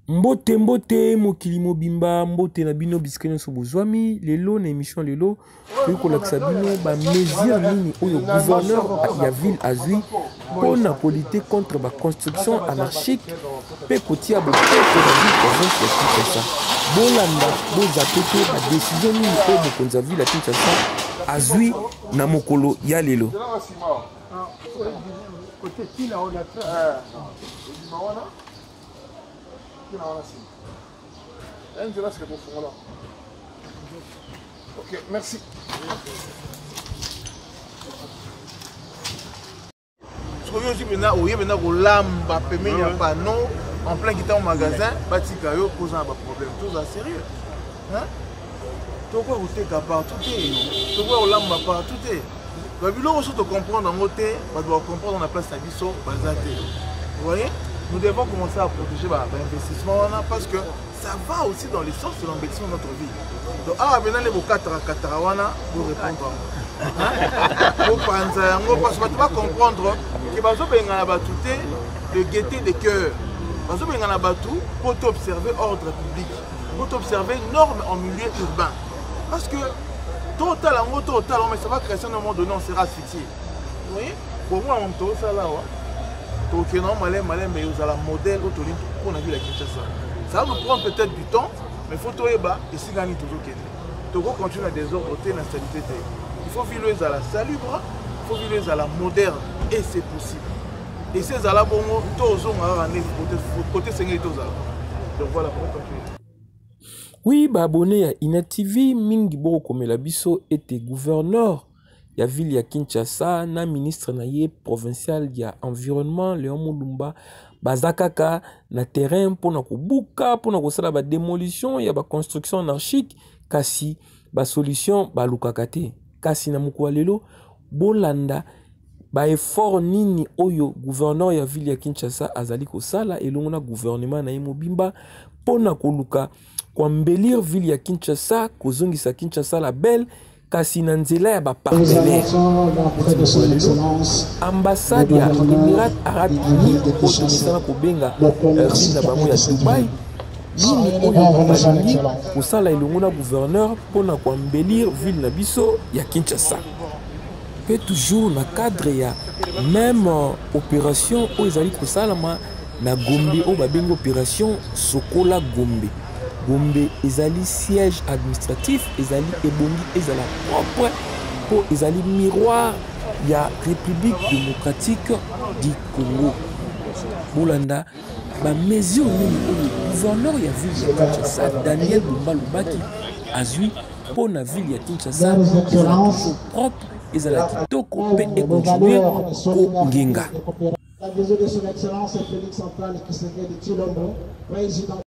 Mbote mbote mokili mobimba mbote na bino biskene so bozwami lelo na émission lelo ko lakisa bino ba mesure nini oyo gouverneur ya ville azui pona polité contre ba construction anarchique pe kotia bo peuple na ville province ya Kinshasa bolanda bozapete ba décision nini oyo bokonza ville ya Kinshasa azui na mokolo ya lelo. Ok, merci. Ce que je dis maintenant, oui, maintenant, au lamba, il n'y a pas non, en plein qui au magasin, batika yo pose un problème, tout ça sérieux. Hein? Tu vois où tu es capable, tout est. Tu vois au lamba pas, tout est. Le bureau aussi te comprendre en côté, on doit comprendre dans la place de Bisso, vous voyez? Nous devons commencer à protéger l'investissement parce que ça va aussi dans les sens de l'embellissement de notre vie. Donc, maintenant, les Katarawana pour répondre. Parce que tu vas comprendre que le gaieté des cœurs, pour observer ordre public, pour observer normes en milieu urbain. Parce que total, mais ça va créer un moment donné, on sera asphyxié. Vous voyez? Pour moi, on peut ça là. Donc, non, malin, mais vous avez un modèle pour la ville à Kinshasa. Ça va nous prendre peut-être du temps, mais il faut tout ébat et si gagner toujours qu'il Togo continue à désordrer l'instabilité. Il faut vivre à la salubre, il faut vivre à la moderne et c'est possible. Et c'est à la bonne tous ont côté Seigneur tous. Donc voilà pour continuer. Oui, bah abonné à Ina TV, mingi boko komela biso était gouverneur ya ville ya Kinshasa na ministre na ye provincial ya environnement Léon Mulumba bazakaka na terrain pona kobuka pona kosala ba démolition ya ba construction anarchique kasi ba solution ba lukakate kasi na mukwa lelo bolanda ba effort nini oyo gouverneur ya ville ya Kinshasa azali kosala elongo na gouvernement na ye mobimba pona koluka kwa embellir ville ya Kinshasa kozongisa Kinshasa la belle kasi na nzela ya ba partenaire ambassade ya Émirats Arabes Unis otomisana kobenga ville na bango ya Dubaï nini oyo balingi kosala elongo na gouverneur mpona koembellir ville na biso ya Kinshasa pe toujours na cadre ya même opération oyo ezali kosalama na Gombe oyo babengi opération Sokola Gombe. Gombe ezali siège administratif, ezali ebongi, ezala propre pour ezali miroir ya République démocratique du Congo. Bolanda ba mesure nini oyo gouverneur ya ville ya Kinshasa Daniel Bumba Lubaki azui pour na ville ya Kinshasa ezala propre, ezala kitoko pe e continuer ko ngenga. La vision de son excellence Félix Antoine Tshisekedi Tshilombo, président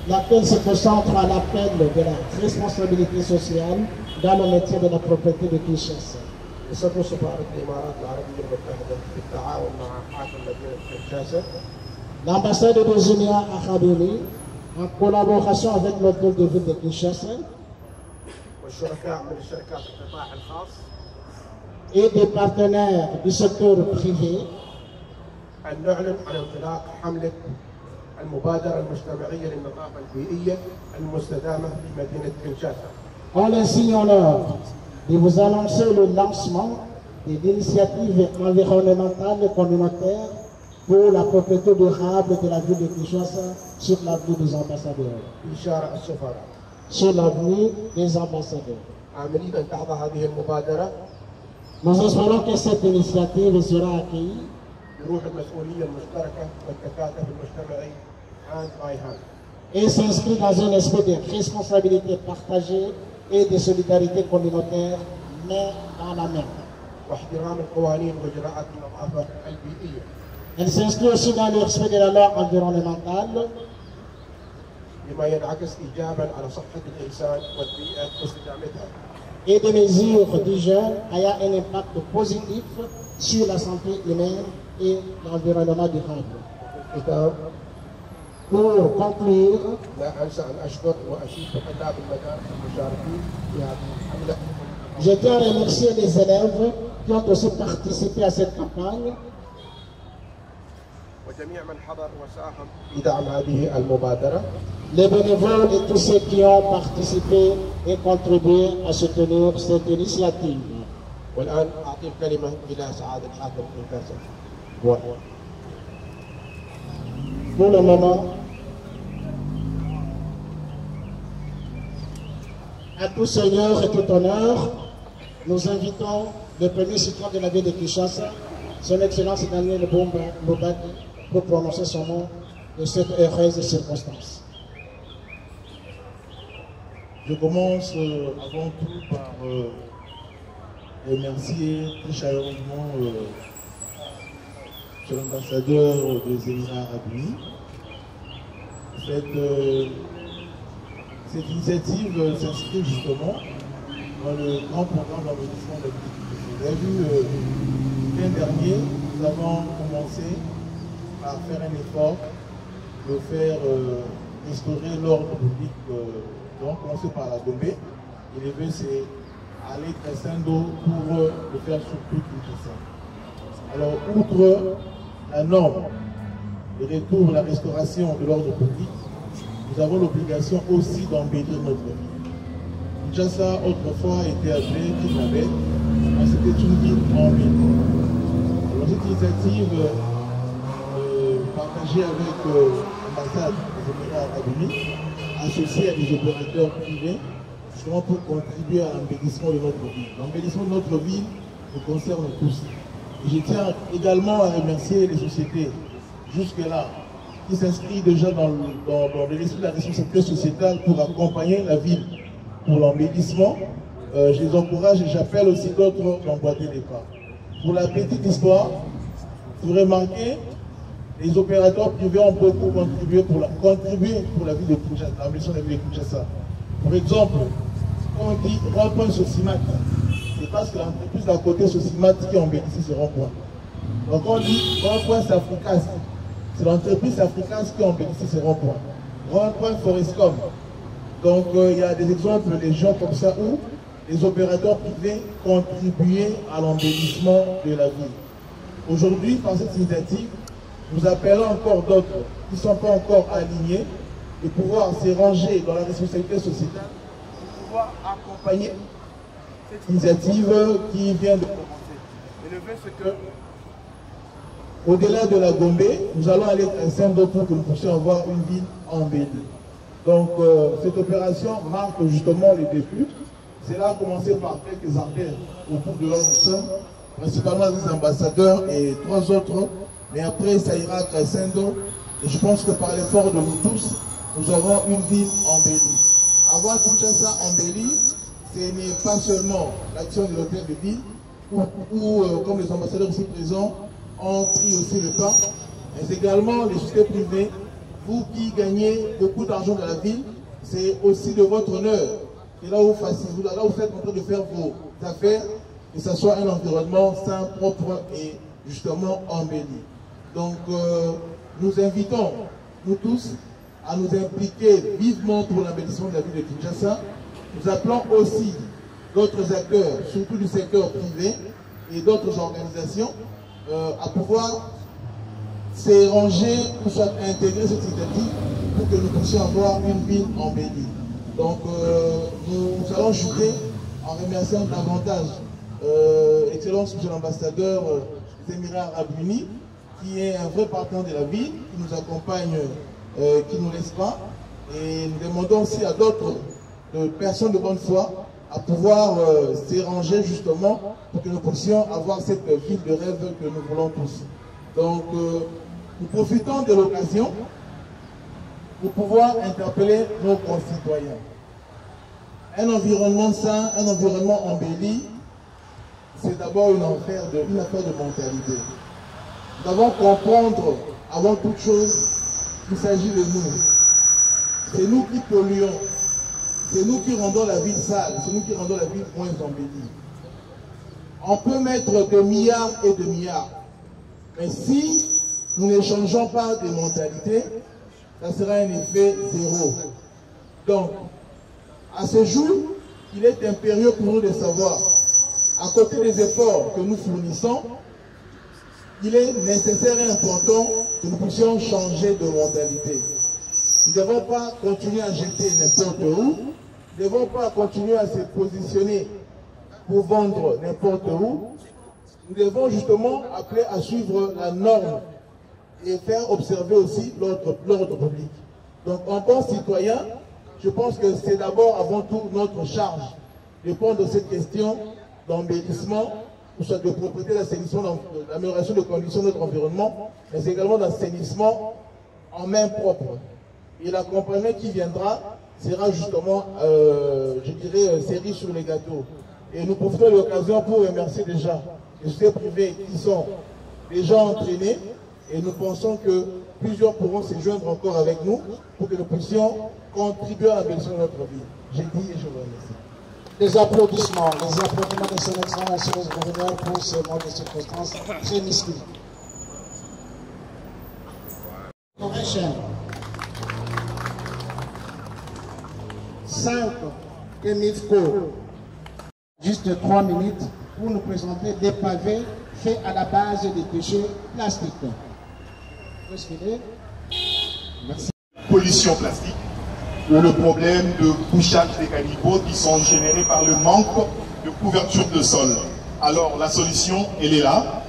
laquelle se concentre à l'appel de la responsabilité sociale dans le métier de la propriété de Kinshasa. L'ambassade des Émirats Arabes Unis, en collaboration avec l'hôtel de ville de Kinshasa et des partenaires du secteur privé, on ainsi honneur de vous annoncer le lancement des initiatives environnementales et communautaires pour la propriété durable de la ville de Kinshasa sur l'avenue des ambassadeurs. Sur l'avenue des ambassadeurs. Nous espérons que cette initiative sera accueillie et s'inscrit dans un esprit de responsabilité partagée et de solidarité communautaire, main dans la main. Elle s'inscrit aussi dans le respect de la loi environnementale et des mesures d'hygiène ayant un impact positif sur la santé humaine et l'environnement durable. Pour conclure, je tiens à remercier les élèves qui ont aussi participé à cette campagne les bénévoles et tous ceux qui ont participé et contribué à soutenir cette initiative. Pour le moment, à tout seigneur et tout honneur, nous invitons le premier citoyen de la ville de Kinshasa, son Excellence Daniel Mbobadi, pour prononcer son nom de cette heureuse circonstance. Je commence avant tout par remercier très chaleureusement l'ambassadeur des Émirats Arabes Unis. Cette initiative s'inscrit justement dans le grand programme d'enrichissement de la politique. Vous avez vu, l'an dernier, nous avons commencé par faire un effort de faire restaurer l'ordre public. Donc, commencer par la Gombe. Et le but, c'est aller crescendo pour le faire sur toute Kinshasa. Alors, outre la norme, le retour, la restauration de l'ordre public, nous avons l'obligation aussi d'embellir notre ville. Kinshasa, autrefois, était appelée Kinabé, mais c'était une ville embellie. Alors, cette initiative partagée avec l'ambassade des Émirats Arabes Unis, associés à des opérateurs privés, justement pour contribuer à l'embellissement de notre ville. L'embellissement de notre ville nous concerne tous. Et je tiens également à remercier les sociétés, jusque-là, qui s'inscrivent déjà dans l'esprit de la responsabilité sociétale pour accompagner la ville pour l'embellissement. Je les encourage et j'appelle aussi d'autres d'emboîter les pas. Pour la petite histoire, vous remarquez, les opérateurs privés ont beaucoup contribué pour la ville de Kinshasa, l'ambition de la ville de Kinshasa. Par exemple, quand on dit rond-point Sosimat, c'est parce que l'entreprise d'à côté Sosimat qui a embellissi ce rond-point. Donc on dit rond-point Safricas, c'est l'entreprise Safricas qui a embellissi ce rond-point. Rond-point Forescom. Donc il y a des exemples de gens comme ça où les opérateurs privés contribuaient à l'embellissement de la ville. Aujourd'hui, par cette initiative, nous appelons encore d'autres qui ne sont pas encore alignés de pouvoir se ranger dans la responsabilité sociétale, de pouvoir accompagner cette initiative qui vient de commencer. Et le fait, c'est que, au-delà de la Gombe, nous allons aller crescendo pour que nous puissions avoir une ville embellie. Donc, cette opération marque justement les débuts. Cela a commencé par quelques artères au bout de l'homme, principalement les ambassadeurs et 3 autres. Mais après, ça ira crescendo. Et je pense que par l'effort de nous tous, nous aurons une ville embellie. Avoir Kinshasa embellie, ce n'est pas seulement l'action de l'hôtel de ville, où comme les ambassadeurs ici présents, ont pris aussi le pas, mais également les sociétés privées, vous qui gagnez beaucoup d'argent dans la ville, c'est aussi de votre honneur. Et là où vous êtes en train de faire vos affaires, que ce soit un environnement sain, propre et justement embelli. Donc, nous invitons, nous tous, à nous impliquer vivement pour l'embellissement de la ville de Kinshasa. Nous appelons aussi d'autres acteurs, surtout du secteur privé et d'autres organisations, à pouvoir se ranger ou soit intégrer cette initiative pour que nous puissions avoir une ville embellie. Donc, nous allons chuter en remerciant davantage Excellence Monsieur l'ambassadeur des Émirats Arabes Unis, qui est un vrai partenaire de la ville, qui nous accompagne, qui ne nous laisse pas. Et nous demandons aussi à d'autres personnes de bonne foi à pouvoir se ranger justement pour que nous puissions avoir cette ville de rêve que nous voulons tous. Donc, nous profitons de l'occasion pour pouvoir interpeller nos concitoyens. Un environnement sain, un environnement embelli, c'est d'abord une affaire de mentalité. Nous devons comprendre, avant toute chose, qu'il s'agit de nous. C'est nous qui polluons. C'est nous qui rendons la ville sale. C'est nous qui rendons la ville moins embellie. On peut mettre des milliards et des milliards. Mais si nous ne changeons pas de mentalité, ça sera un effet zéro. Donc, à ce jour, il est impérieux pour nous de savoir, à côté des efforts que nous fournissons, il est nécessaire et important que nous puissions changer de mentalité. Nous ne devons pas continuer à jeter n'importe où. Nous ne devons pas continuer à se positionner pour vendre n'importe où. Nous devons justement appeler à suivre la norme et faire observer aussi l'ordre public. Donc en tant que citoyen, je pense que c'est d'abord avant tout notre charge de répondre à cette question d'embellissement, ou soit de propreté, d'assainissement, d'amélioration des conditions de notre environnement, mais également d'assainissement en main propre. Et l'accompagnement qui viendra sera justement, je dirais, cerise sur les gâteaux. Et nous profitons de l'occasion pour remercier déjà les sociétés privées qui sont déjà entraînées, et nous pensons que plusieurs pourront se joindre encore avec nous pour que nous puissions contribuer à l'amélioration de notre vie. J'ai dit et je vous remercie. Les applaudissements de son excellence le gouverneur pour ce mois de circonstances très mystique. Correction. 5 MIFCO, juste 3 minutes pour nous présenter des pavés faits à la base des déchets plastiques. Merci. Pollution plastique ou le problème de couchage des caniveaux qui sont générés par le manque de couverture de sol. Alors la solution, elle est là.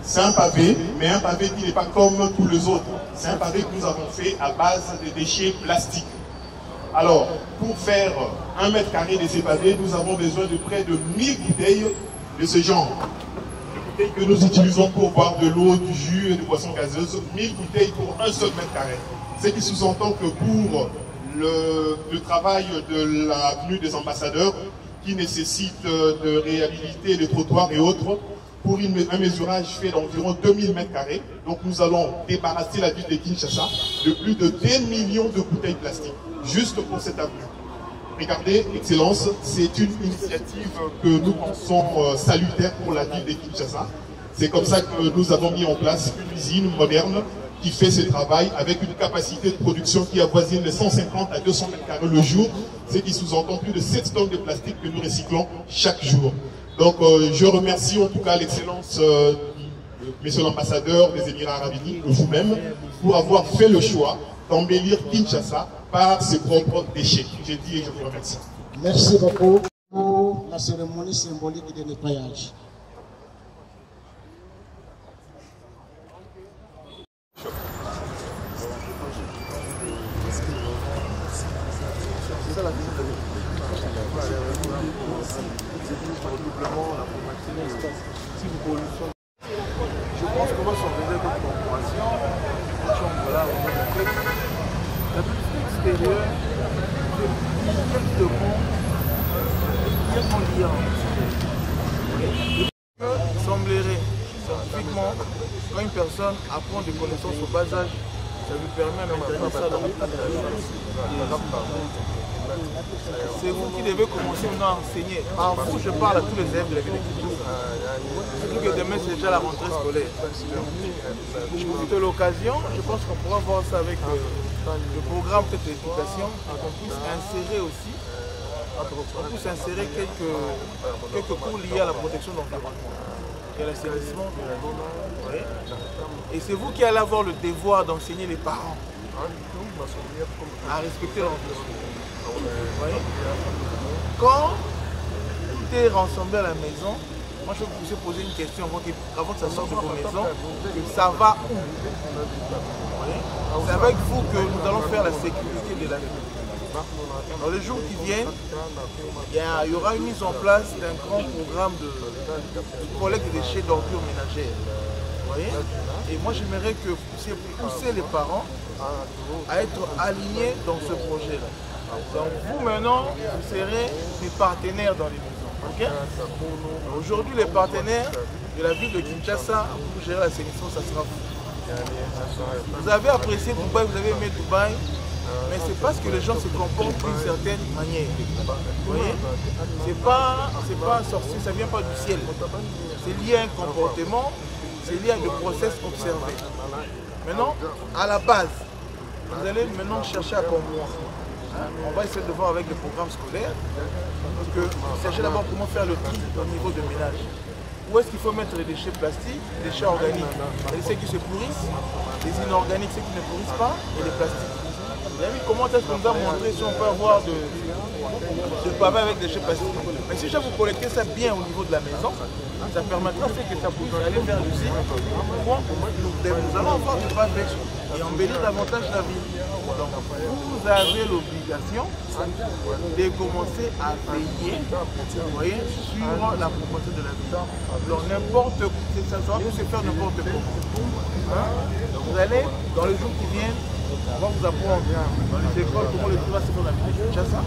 C'est un pavé, mais un pavé qui n'est pas comme tous les autres. C'est un pavé que nous avons fait à base de déchets plastiques. Alors, pour faire 1 mètre carré de ces pavés, nous avons besoin de près de 1000 bouteilles de ce genre. Des bouteilles que nous utilisons pour boire de l'eau, du jus et de boissons gazeuses. 1000 bouteilles pour un seul mètre carré. Ce qui sous-entend que pour le travail de l'avenue des ambassadeurs, qui nécessite de réhabiliter les trottoirs et autres, pour un mesurage fait d'environ 2000 mètres carrés. Donc nous allons débarrasser la ville de Kinshasa de plus de 2 millions de bouteilles plastiques, juste pour cette avenue. Regardez, Excellence, c'est une initiative que nous pensons salutaire pour la ville de Kinshasa. C'est comme ça que nous avons mis en place une usine moderne qui fait ce travail avec une capacité de production qui avoisine les 150 à 200 mètres carrés le jour, ce qui sous-entend plus de 7 tonnes de plastique que nous recyclons chaque jour. Donc je remercie en tout cas l'excellence monsieur l'ambassadeur des Émirats Arabes Unis, vous-même, pour avoir fait le choix d'embellir Kinshasa par ses propres déchets. J'ai dit et je vous remercie. Merci beaucoup pour la cérémonie symbolique de nettoyage. Je pense qu'on va s'organiser notre corporation. Voilà, la publicité extérieure, il semblerait scientifiquement, quand une personne apprend des connaissances au bas âge, ça lui permet de maintenir ça dans le c'est vous qui devez commencer maintenant à enseigner. En vous, je parle à tous les élèves de la ville de Kinshasa. Surtout que demain, c'est déjà la rentrée scolaire. Je profite de l'occasion, je pense qu'on pourra voir ça avec le programme peut-être d'éducation, qu'on puisse insérer aussi, quelques cours liés à la protection de l'environnement et à l'assainissement de la ville. Et c'est vous qui allez avoir le devoir d'enseigner les parents à respecter l'environnement. Quand tout est rassemblé à la maison, moi je vais vous poser une question avant que ça sorte de vos maisons, ça va où? C'est avec vous que nous allons faire la sécurité de la ville. Dans les jours qui viennent, il y aura une mise en place d'un grand programme de collecte des déchets d'ordures ménagères. Et moi j'aimerais que vous puissiez pousser les parents à être alignés dans ce projet-là. Donc vous maintenant, vous serez des partenaires dans les maisons. Okay? Aujourd'hui, les partenaires de la ville de Kinshasa pour gérer l'assainissement, ça sera vous. Vous avez apprécié Dubaï, vous avez aimé Dubaï, mais c'est parce que les gens se comportent d'une certaine manière. Vous voyez? C'est pas sorcier, ça ne vient pas du ciel. C'est lié à un comportement, c'est lié à des process observés. Maintenant, à la base, vous allez maintenant chercher à comprendre. On va essayer de voir avec le programme scolaire, parce qu'il s'agit d'abord comment faire le tri au niveau de ménage. où est-ce qu'il faut mettre les déchets plastiques, les déchets organiques, et ceux qui se pourrissent, les inorganiques, ceux qui ne pourrissent pas, et les plastiques. Vous avez vu comment est-ce qu'on nous a montré si on peut avoir de pavé avec des déchets plastiques. Mais si vous collectez ça bien au niveau de la maison, ça permettra que ça puisse aller vers le site. Nous allons avoir du pavé et embellir davantage la ville. Donc vous avez l'obligation de commencer à veiller, vous voyez, sur la propreté de la ville. Alors n'importe quoi, ça va plus se faire n'importe quoi. Hein? Vous allez, dans les jours qui viennent, on va vous apprendre dans les écoles comment le travail se fait dans la ville de Kinshasa.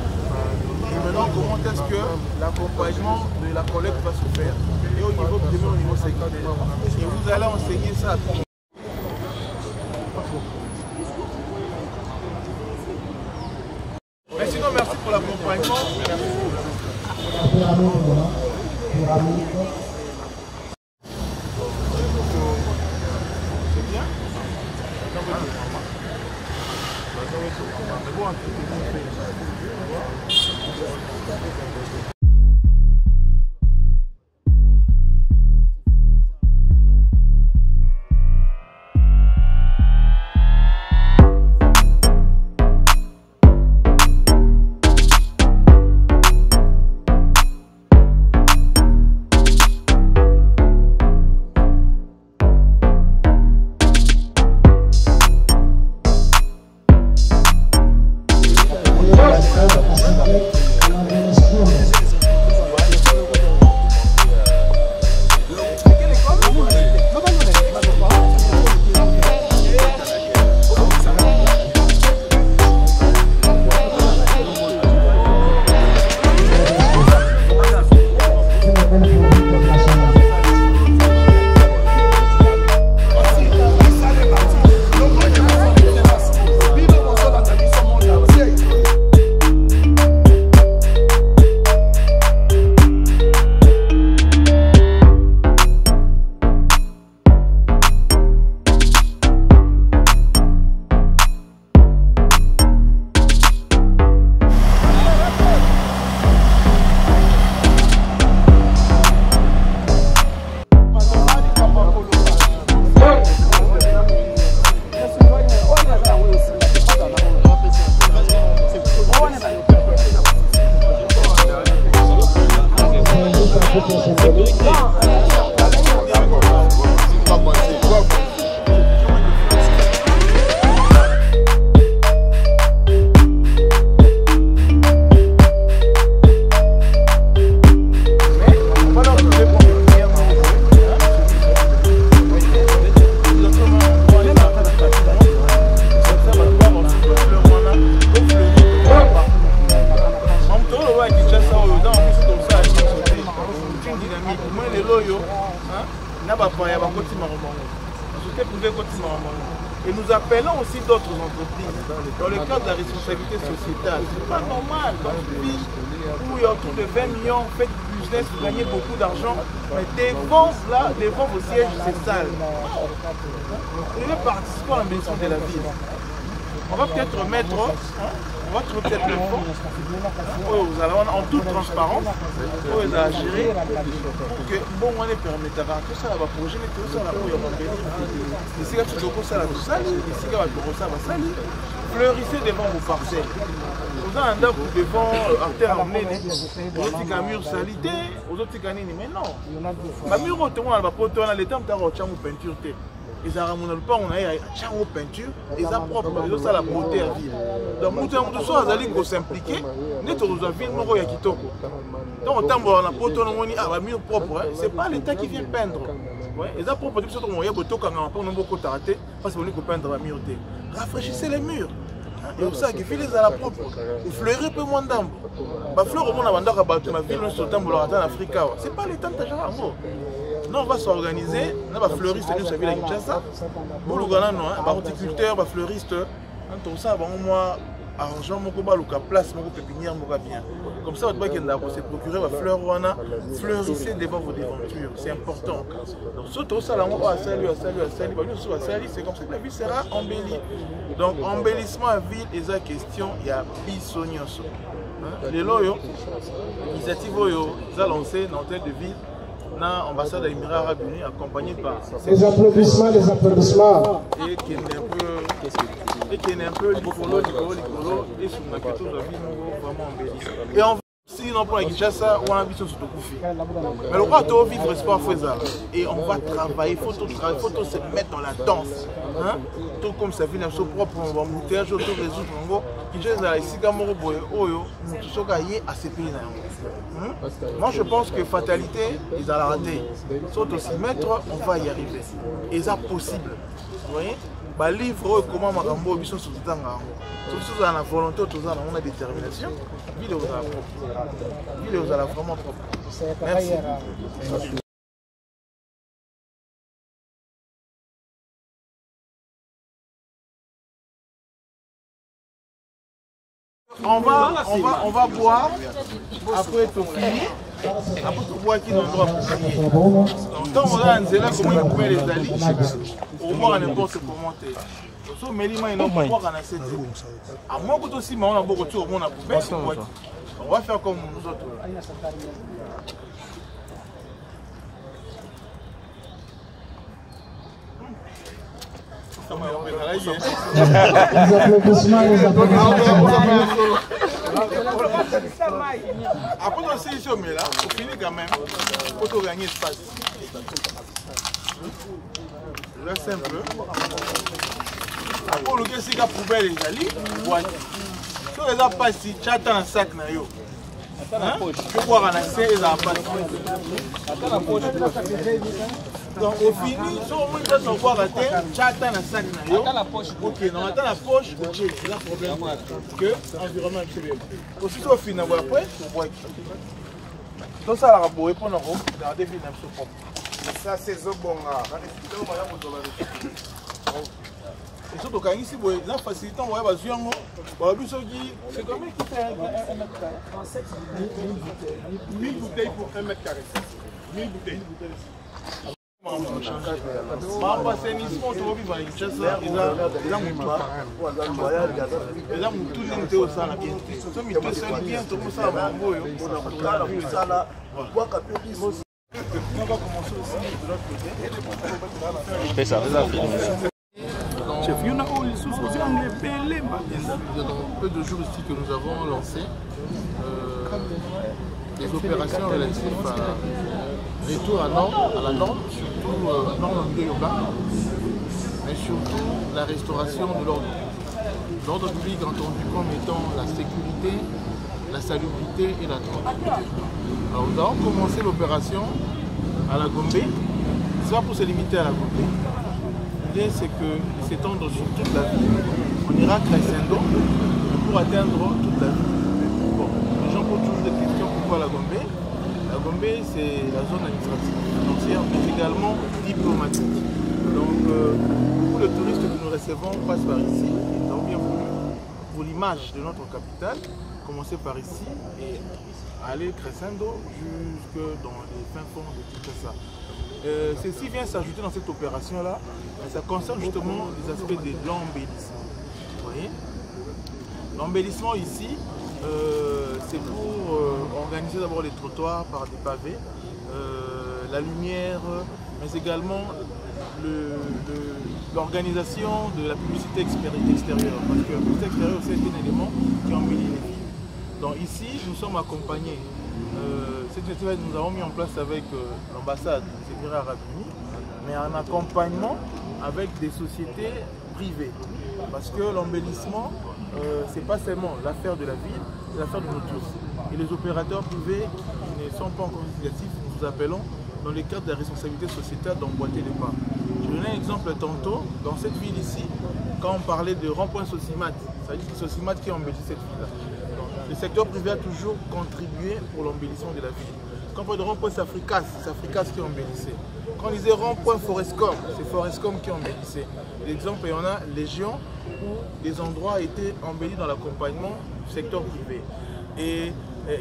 Et maintenant, comment est-ce que l'accompagnement de la collecte va se faire. Et au niveau primaire, au niveau secondaire. Et vous allez enseigner ça à tout le monde. Mais sinon, merci pour l'accompagnement. C'est bien. Et nous appelons aussi d'autres entreprises dans le cadre de la responsabilité sociétale. Ce n'est pas normal dans une ville où il y a autour de 20 millions, vous faites du business, vous gagnez beaucoup d'argent, mais devant vos sièges, c'est sale. Vous devez participer à l'ambition de la ville. On va peut-être mettre, on va trouver peut-être le fonds, vous allez en toute transparence, vous allez gérer pour que bon on les permette avant tout ça va projet mais tout ça là où il y aura béni. Ici là tout le ça là tout ça, ici là ça va salir. Fleurissez devant vos parcelles. Vous avez un dab devant artère emmenée, vous avez un mur salité, vous avez un mais non. Ma mur autrement va pas tourner l'état on a peinture. Ils ont pas une peinture, ils ont propre, ils ont la beauté à ville. Donc, nous devons s'impliquer, nous devons ville, nous devons kitoko. Donc, autant on a pas un mur propre, c'est pas l'État qui vient peindre. Ils ont propre, parce que nous peindre la mur. Rafraîchissez les murs. Et ça qui fait les à la propre. Vous fleurez peu moins d'âme. Bah fleur au monde avant d'abattre ma ville sur le temps en Afrique. C'est pas l'État de Tajaramo. Non, on va s'organiser, on va fleuriste nous savez la Kinshasa. Pour le Ghana non, bah horticulteur, bah fleuriste, tout ça, bah moi argent mon combat local place mon pépinière mon bien. Comme ça votre bac là pour se procurer va fleur wana, fleurissez devant vos devantures, c'est important. Donc surtout ça là on va saluer, bah nous sur saluer, c'est comme ça que la ville sera embellie. Donc embellissement à ville et la question, il y a bisognoso. Les loyaux, initiative yo, ça lancé dans tête de ville. l'ambassade de l'Émirat Arabes Unis, accompagné par... Les applaudissements, les applaudissements. Et qui est un peu licolo, et sur la question de la vie, vraiment embellie. Et on va aussi, non pour la Kinshasa, on a vu sur Koufi. Mais le roi doit vivre espoir faisable. Et on va travailler, il faut se mettre dans la danse. Hein? Tout comme ça vient à son propre, on va monter, tout résoudre. Kinshasa, ici, Gamoro Boye, Oyo, tout ce qui est à ces pays. Moi, je pense que fatalité, ils allaient rater. Sauf de s'y mettre, on va y arriver. Et ça possible. Vous voyez? Bah, livre comment Magambo Bisson sous le temps. Tout ça, on a volonté, tout ça, on a détermination. Vidéo à la propre. Vidéo à la vraiment propre. Merci. On va boire après tout fini. Après tout boire qui nous doit prier. Donc, on a un zéla comment il couper les alliés. Au moins, n'importe comment t'es. So Melima il n'a pas boire à cette zone. À moins que aussi, on a beaucoup de choses au monde à poubelle. On va faire comme nous autres. Les applaudissements, les applaudissements. Après, on s'est dit, mais là, on finit quand même. Il faut gagner espace. Là, simple. Après, le gars, c'est qu'il y a poubelle les alliés. Si on les a pas si, tu as un sac. Tu vois, on a essayé, ils n'ont pas. Donc, au fini, si on met son bois à terre, tu as un sac. Ok, non, attends la poche, ok, c'est là le problème. Que l'environnement est bien. Aussi, au final, après, on voit. Tout ça, la rabouille, pour nous, regardez, il y a un peu propre. Ça, c'est ce bon. Et surtout, quand ici, il y a un facilitant, il y a un facilitant, c'est comme ça qui fait 1000 bouteilles pour 1 mètre carré. 1000 bouteilles. Assainissement, tu vois, vivre à Kinshasa, ils ont pas. Ils ont tout le temps au sein de la bien. Si on met seul bien, tout le monde va on va commencer aussi de l'autre côté. Fais ça, Chef, il y en a où les sous-sous, il y a peu de jours ici que nous avons lancé des opérations relatives à retour à la norme, surtout norme en milieu urbain, mais surtout la restauration de l'ordre. L'ordre public entendu comme étant la sécurité, la salubrité et la tranquillité. Alors nous avons commencé l'opération à la Gombe. Ce n'est pas pour se limiter à la Gombe. L'idée c'est que s'étendre sur toute la ville. On ira crescendo pour atteindre toute la ville. Bon, les gens posent toujours des questions pourquoi la Gombe. La Gombe c'est la zone administrative financière mais également diplomatique. Donc beaucoup de touristes que nous recevons passent par ici. Nous avons bien voulu pour l'image de notre capitale commencer par ici et aller crescendo jusque dans les fins fonds de Kinshasa. Ceci vient s'ajouter dans cette opération-là, ça concerne justement les aspects de l'embellissement. Vous voyez, l'embellissement ici, c'est pour organiser d'abord les trottoirs par des pavés, la lumière, mais également l'organisation de la publicité extérieure. Parce que la publicité extérieure, c'est un élément qui embellit les villes. Donc ici, nous sommes accompagnés. Cette étude nous avons mis en place avec l'ambassade des Émirats Arabes Unis, mais en accompagnement avec des sociétés privées. Parce que l'embellissement, ce n'est pas seulement l'affaire de la ville, c'est l'affaire de nous tous. Et les opérateurs privés qui ne sont pas encore initiatifs, nous appelons dans le cadre de la responsabilité sociétale d'emboîter les pas. Je vais donner un exemple tantôt. Dans cette ville ici, quand on parlait de rond-point Sosimat, ça veut dire que Sosimat qui embellit cette ville-là. Le secteur privé a toujours contribué pour l'embellissement de la ville. Quand on parle de rond-point Safricas, c'est Safricas qui embellissait. Quand on disait rond-point Forescom, c'est Forescom qui embellissait. L'exemple, il y en a Légion où des endroits étaient embellis dans l'accompagnement du secteur privé. Et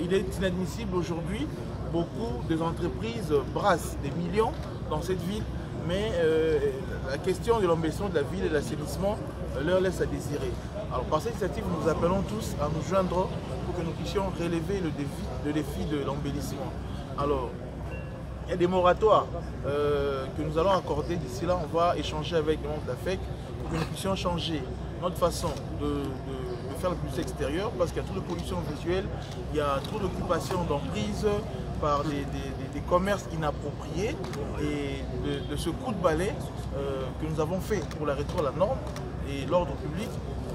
il est inadmissible aujourd'hui, beaucoup des entreprises brassent des millions dans cette ville, mais la question de l'embellissement de la ville et de l'assainissement leur laisse à désirer. Alors par cette initiative, nous appelons tous à nous joindre pour que nous puissions relever le défi de l'embellissement. Alors, il y a des moratoires que nous allons accorder d'ici là. On va échanger avec les membres de la FEC pour que nous puissions changer notre façon de faire la publicité extérieure, parce qu'il y a trop de pollution visuelle, il y a trop d'occupation d'emprise par des commerces inappropriés, et de ce coup de balai que nous avons fait pour la rétro à la norme et l'ordre public,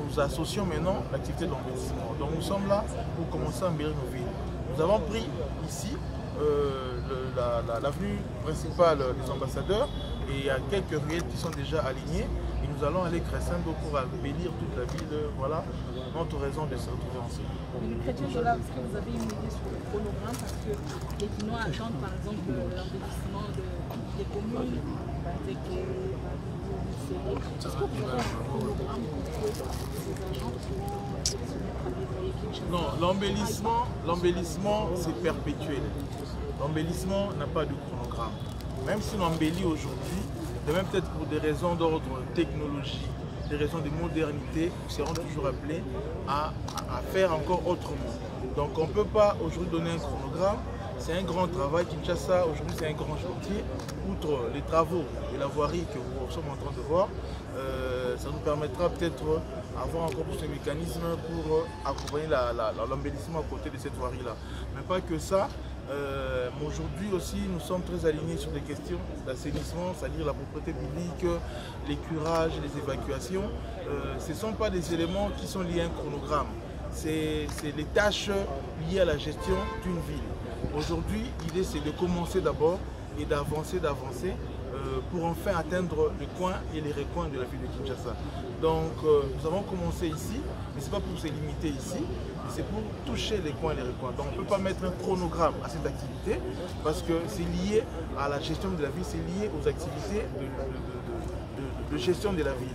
nous associons maintenant l'activité d'embellissement. Donc nous sommes là pour commencer à embellir nos villes. Nous avons pris ici l'avenue principale des ambassadeurs, et il y a quelques ruelles qui sont déjà alignées, et nous allons aller crescendo pour embellir toute la ville. Voilà notre raison de se retrouver ensemble. Le chrétien de là, est-ce que vous avez une idée sur le chronogramme, parce que les Quinois attendent par exemple l'embellissement des communes, est-ce que vous avez un chronogramme pour que ces agents pourront se mettre à déployer Kinshasa? Non, l'embellissement c'est perpétuel. L'embellissement n'a pas de chronogramme. Même si l'embellit aujourd'hui, de même peut-être pour des raisons d'ordre technologie, des raisons de modernité, nous serons toujours appelés à faire encore autrement. Donc on ne peut pas aujourd'hui donner un chronogramme. C'est un grand travail. Kinshasa, aujourd'hui, c'est un grand chantier. Outre les travaux et la voirie que nous sommes en train de voir, ça nous permettra peut-être d'avoir encore plus de mécanismes pour accompagner l'embellissement à côté de cette voirie-là. Mais pas que ça. Aujourd'hui aussi, nous sommes très alignés sur des questions d'assainissement, c'est-à-dire la propreté publique, les curages, les évacuations. Ce ne sont pas des éléments qui sont liés à un chronogramme. C'est les tâches liées à la gestion d'une ville. Aujourd'hui, l'idée c'est de commencer d'abord et d'avancer pour enfin atteindre les coins et les recoins de la ville de Kinshasa. Donc nous avons commencé ici, mais ce n'est pas pour se limiter ici, c'est pour toucher les coins et les recoins. Donc on ne peut pas mettre un chronogramme à cette activité, parce que c'est lié à la gestion de la ville, c'est lié aux activités de gestion de la ville.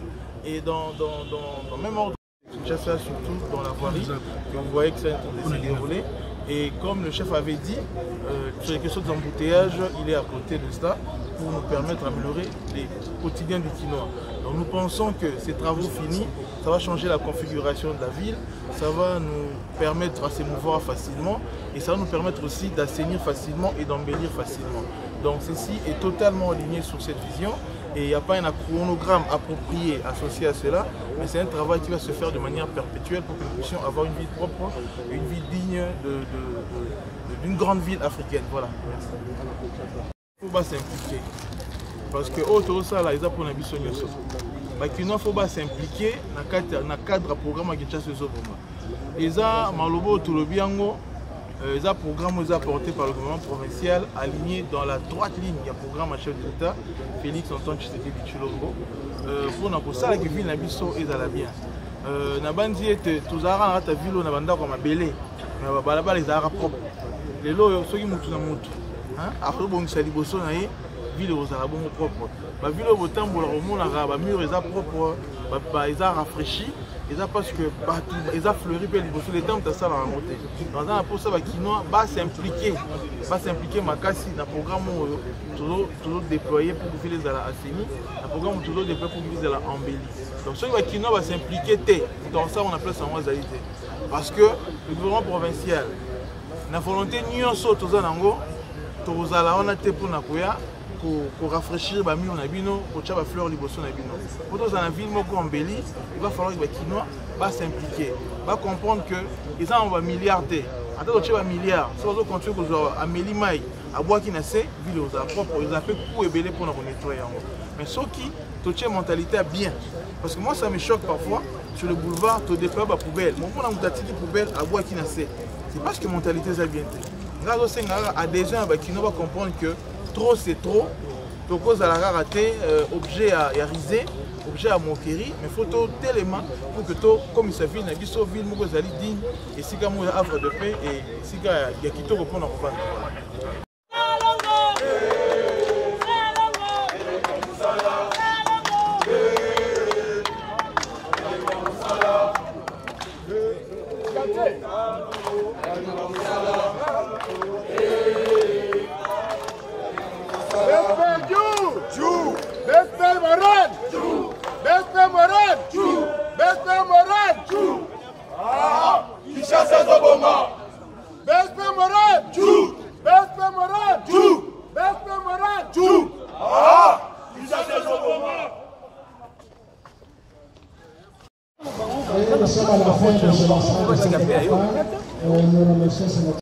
Et dans le même ordre, Kinshasa, surtout dans la voirie, que vous voyez que ça s'est déroulé. Et comme le chef avait dit, sur les questions d'embouteillage, il est à côté de cela pour nous permettre d'améliorer les quotidiens du Quinois. Donc nous pensons que ces travaux finis, ça va changer la configuration de la ville, ça va nous permettre de s'émouvoir facilement, et ça va nous permettre aussi d'assainir facilement et d'embellir facilement. Donc ceci est totalement aligné sur cette vision, et il n'y a pas un chronogramme approprié associé à cela, mais c'est un travail qui va se faire de manière perpétuelle pour que nous puissions avoir une ville propre, une ville digne d'une grande ville africaine. Voilà. Merci. Il faut s'impliquer. Parce que autre ça, là, ils ont pour l'ambition. Il faut s'impliquer dans le cadre du programme de Kinshasa. Ils ont Malobo Toulobiango. Les programmes apportés par le gouvernement provincial alignés dans la droite ligne du programme à chef de l'État, Félix Antoine Tshisekedi Tshilombo, pour que ça la ville n'abisso et à la bien. Nabandi était tous arrange à ville on a banda comme belé, mais balaba les arabes propres. Les lots ceux qui mutu na mutu, hein, après bon sali bosso na ye ville aux arabes propres. La ville au temps pour le monde arabe, mur les propres, ils a rafraîchi. Et ça parce que ils ont fleuri sur les temps de ça va remonter. Dans un pour ça Quinois va s'impliquer Makassi dans le programme toujours déployé pour que les ala assainis, un programme toujours déployé pour que les ala embellis. Donc ceux qui Quinois va s'impliquer dans ça on appelle ça moisalité. Parce que le gouvernement provincial la volonté nion saute aux anango, tous ala on a été pour nakoya. Pour rafraîchir les murs, pour faire des fleurs, pour dans la ville embellie, il va falloir que les Quinois s'impliquer, comprendre qu'ils ont un milliard. Attends, tu as un milliard. Si vous continuez à Mélimaï, à Bois-Kinassé, ville aux propres, ils ont fait pour ébeler pour nous nettoyer. Mais ce qui, tu as une mentalité bien. Parce que moi, ça me choque parfois, sur le boulevard, tu déploies la poubelle. Mon point, on a une poubelle à Bois-Kinassé. C'est parce que la mentalité est bien. Grâce à des gens qui vont comprendre que trop c'est trop, donc cause à la rareté, objet à riser, objet à moquerie, mais il faut tellement pour que tout, comme il s'agit d'une ville, nous allons digne, et si il y a havre de paix, et si il y a qui te répond en revanche. Best Tout. Nous sommes à la fin de ce lancement de cette campagne. Nous remercions